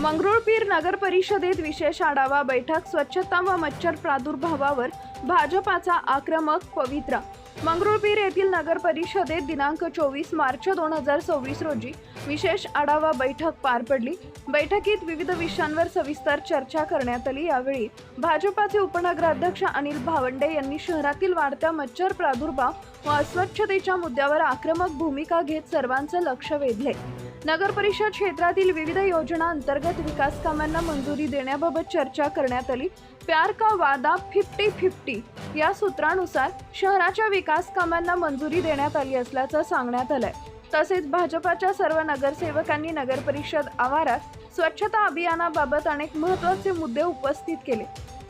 मंगरुळपीर नगर परिषदेत विशेष आढावा बैठक. स्वच्छता व मच्छर प्रादुर्भावावर भाजपाचा आक्रमक पवित्रा. मंगरुळपीर येथील नगर परिषदेत दिनांक 24 मार्च 2026 रोजी विशेष आढावा बैठक पार पडली. बैठकीत विविध विषयांवर सविस्तर चर्चा करण्यात आली. यावेळी भाजपाचे उपनगराध्यक्ष अनिल भावंडे यांनी शहरातील वाढत्या मच्छर प्रादुर्भाव व अस्वच्छतेच्या मुद्द्यावर आक्रमक भूमिका घेत सर्वांचं लक्ष वेधले. नगर परिषद क्षेत्रातील विविध योजना अंतर्गत विकास कामांना मंजुरी देण्याबाबत चर्चा करण्यात आली. प्यार का वादा 50-50 या सूत्रानुसार शहराच्या विकास कामांना मंजुरी देण्यात आली असल्याचं सांगण्यात आलंय. तसेच भाजपाच्या सर्व नगरसेवकांनी नगर परिषद आवारात स्वच्छता अभियानाबाबत अनेक महत्त्वाचे मुद्दे उपस्थित केले.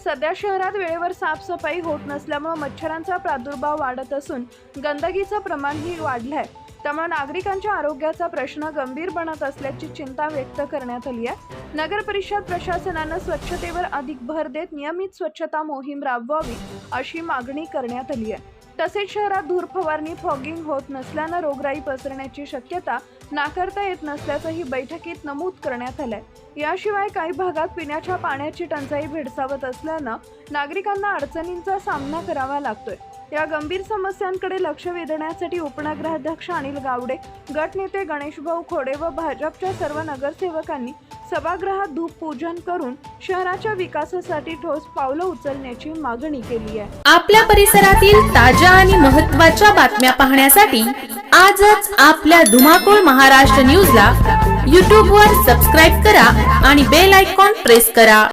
सध्या शहरात वेळेवर साफसफाई होत नसल्यामुळे मच्छरांचा प्रादुर्भाव वाढत असून गंदगीचं प्रमाणही वाढलंय. त्यामुळे नागरिकांच्या आरोग्याचा प्रश्न गंभीर बनत असल्याची चिंता व्यक्त करण्यात आली आहे. नगर परिषद प्रशासनानं स्वच्छतेवर अधिक भर देत नियमित स्वच्छता मोहीम राबवावी अशी मागणी करण्यात आली आहे. तसेच शहरात धूर फवारणी फॉगिंग होत नसल्यानं रोगराई पसरण्याची शक्यता नाकारता येत नसल्याचंही बैठकीत नमूद करण्यात आलंय. याशिवाय काही भागात पिण्याच्या पाण्याची टंचाई भेडसावत असल्यानं नागरिकांना अडचणींचा सामना करावा लागतोय. या गंभीर समस्यांकडे लक्ष वेधण्यासाठी उपनगराध्यक्ष अनिल गावडे, गटनेते गणेशभाऊ खोडे व भाजपच्या सर्व नगरसेवकांनी सभागृहात धूप पूजन करून शहराच्या विकासासाठी ठोस पावलं उचलण्याची मागणी केली आहे. आपल्या परिसरातील ताज्या आणि महत्त्वाच्या बातम्या पाहण्यासाठी आजच आपल्या धुमाकूळ महाराष्ट्र न्यूजला YouTube वर सबस्क्राईब करा आणि बेल आयकॉन प्रेस करा.